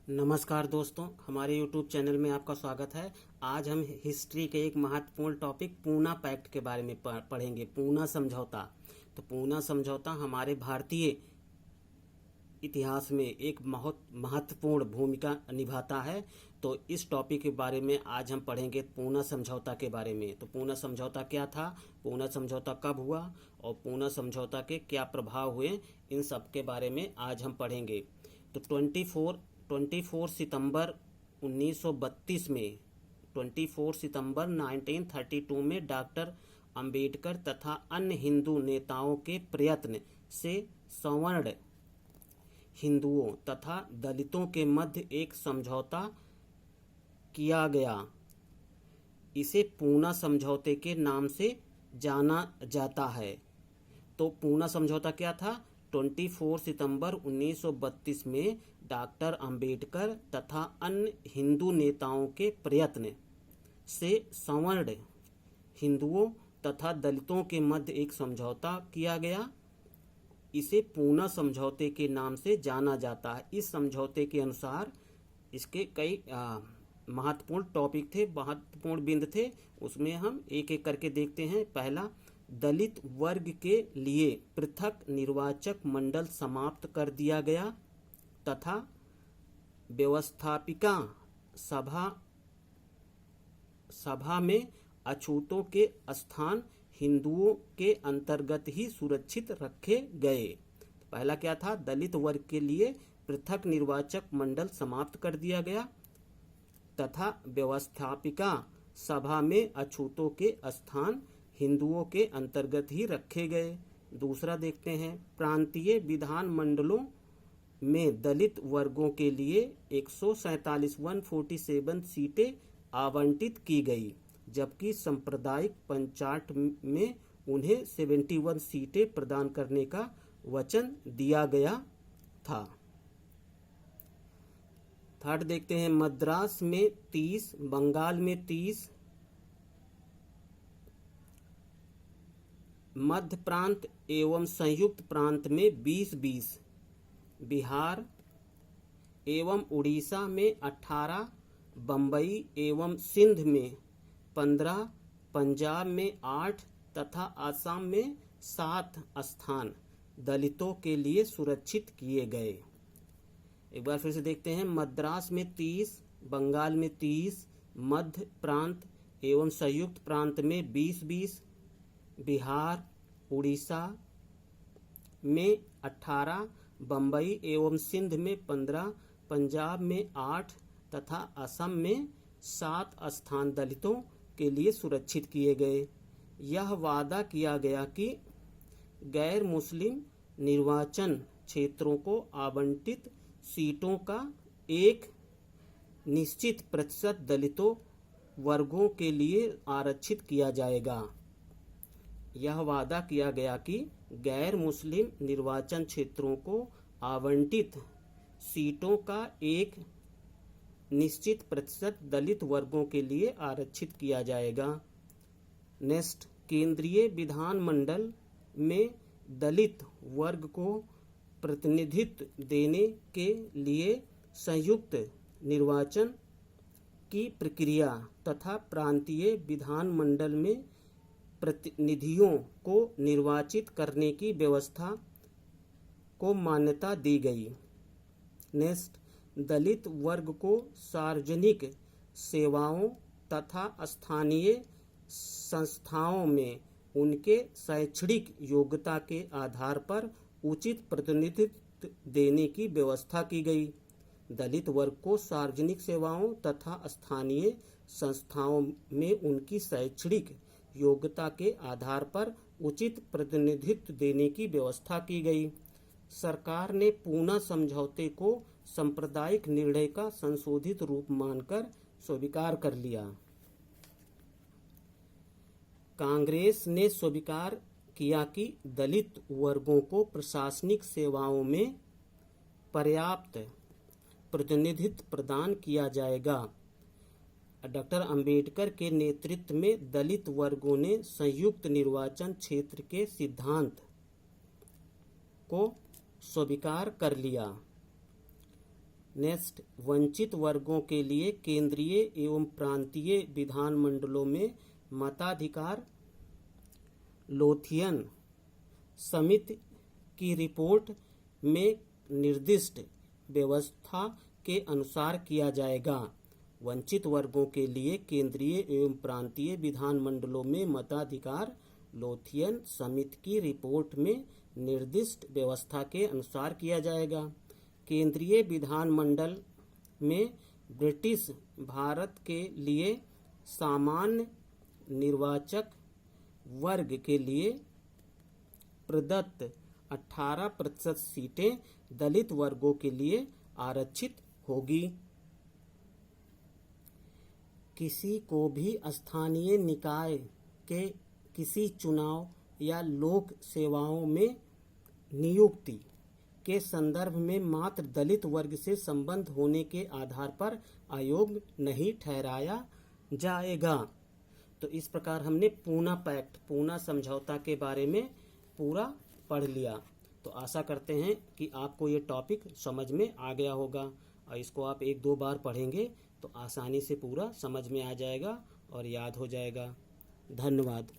नमस्कार दोस्तों, हमारे YouTube चैनल में आपका स्वागत है। आज हम हिस्ट्री के एक महत्वपूर्ण टॉपिक पूना पैक्ट के बारे में पढ़ेंगे। पूना समझौता। तो पूना समझौता हमारे भारतीय इतिहास में एक बहुत महत्वपूर्ण भूमिका निभाता है। तो इस टॉपिक के बारे में आज हम पढ़ेंगे, पूना समझौता के बारे में। तो पूना समझौता क्या था, पूना समझौता कब हुआ और पूना समझौता के क्या प्रभाव हुए, इन सब के बारे में आज हम पढ़ेंगे। तो 24 सितंबर 1932 में 24 सितंबर 1932 में डॉक्टर अंबेडकर तथा अन्य हिंदू नेताओं के प्रयत्न से सवर्ण हिंदुओं तथा दलितों के मध्य एक समझौता किया गया। इसे पूना समझौते के नाम से जाना जाता है। तो पूना समझौता क्या था? 24 सितंबर 1932 में डॉक्टर अंबेडकर तथा अन्य हिंदू नेताओं के प्रयत्न से सवर्ण हिंदुओं तथा दलितों के मध्य एक समझौता किया गया। इसे पूना समझौते के नाम से जाना जाता है। इस समझौते के अनुसार इसके कई महत्वपूर्ण टॉपिक थे, महत्वपूर्ण बिंदु थे। उसमें हम एक एक करके देखते हैं। पहला, दलित वर्ग के लिए पृथक निर्वाचक मंडल समाप्त कर दिया गया तथा व्यवस्थापिका सभा में अछूतों के स्थान हिंदुओं के अंतर्गत ही सुरक्षित रखे गए। पहला क्या था? दलित वर्ग के लिए पृथक निर्वाचक मंडल समाप्त कर दिया गया तथा व्यवस्थापिका सभा में अछूतों के स्थान हिंदुओं के अंतर्गत ही रखे गए। दूसरा देखते हैं, प्रांतीय विधान मंडलों में दलित वर्गों के लिए 147 सीटें आवंटित की गई, जबकि सांप्रदायिक पंचायत में उन्हें 71 सीटें प्रदान करने का वचन दिया गया था। थर्ड देखते हैं, मद्रास में 30, बंगाल में 30, मध्य प्रांत एवं संयुक्त प्रांत में 20-20, बिहार एवं उड़ीसा में 18, बम्बई एवं सिंध में 15, पंजाब में 8 तथा असम में 7 स्थान दलितों के लिए सुरक्षित किए गए। एक बार फिर से देखते हैं, मद्रास में 30, बंगाल में 30, मध्य प्रांत एवं संयुक्त प्रांत में 20-20, बिहार उड़ीसा में 18, बम्बई एवं सिंध में 15, पंजाब में 8 तथा असम में 7 स्थान दलितों के लिए सुरक्षित किए गए। यह वादा किया गया कि गैर मुस्लिम निर्वाचन क्षेत्रों को आवंटित सीटों का एक निश्चित प्रतिशत दलितों वर्गों के लिए आरक्षित किया जाएगा। यह वादा किया गया कि गैर मुस्लिम निर्वाचन क्षेत्रों को आवंटित सीटों का एक निश्चित प्रतिशत दलित वर्गों के लिए आरक्षित किया जाएगा। नेक्स्ट, केंद्रीय विधानमंडल में दलित वर्ग को प्रतिनिधित्व देने के लिए संयुक्त निर्वाचन की प्रक्रिया तथा प्रांतीय विधानमंडल में प्रतिनिधियों को निर्वाचित करने की व्यवस्था को मान्यता दी गई। नेक्स्ट, दलित वर्ग को सार्वजनिक सेवाओं तथा स्थानीय संस्थाओं में उनके शैक्षणिक योग्यता के आधार पर उचित प्रतिनिधित्व देने की व्यवस्था की गई। दलित वर्ग को सार्वजनिक सेवाओं तथा स्थानीय संस्थाओं में उनकी शैक्षणिक योग्यता के आधार पर उचित प्रतिनिधित्व देने की व्यवस्था की गई। सरकार ने पूना समझौते को सांप्रदायिक निर्णय का संशोधित रूप मानकर स्वीकार कर लिया। कांग्रेस ने स्वीकार किया कि दलित वर्गों को प्रशासनिक सेवाओं में पर्याप्त प्रतिनिधित्व प्रदान किया जाएगा। डॉक्टर अंबेडकर के नेतृत्व में दलित वर्गों ने संयुक्त निर्वाचन क्षेत्र के सिद्धांत को स्वीकार कर लिया। नेक्स्ट, वंचित वर्गों के लिए केंद्रीय एवं प्रांतीय विधानमंडलों में मताधिकार। लोथियन समिति की रिपोर्ट में निर्दिष्ट व्यवस्था के अनुसार किया जाएगा। वंचित वर्गों के लिए केंद्रीय एवं प्रांतीय विधानमंडलों में मताधिकार लोथियन समिति की रिपोर्ट में निर्दिष्ट व्यवस्था के अनुसार किया जाएगा। केंद्रीय विधानमंडल में ब्रिटिश भारत के लिए सामान्य निर्वाचक वर्ग के लिए प्रदत्त 18% सीटें दलित वर्गों के लिए आरक्षित होगी। किसी को भी स्थानीय निकाय के किसी चुनाव या लोक सेवाओं में नियुक्ति के संदर्भ में मात्र दलित वर्ग से संबंध होने के आधार पर अयोग्य नहीं ठहराया जाएगा। तो इस प्रकार हमने पूना पैक्ट, पूना समझौता के बारे में पूरा पढ़ लिया। तो आशा करते हैं कि आपको ये टॉपिक समझ में आ गया होगा और इसको आप 1-2 बार पढ़ेंगे तो आसानी से पूरा समझ में आ जाएगा और याद हो जाएगा। धन्यवाद।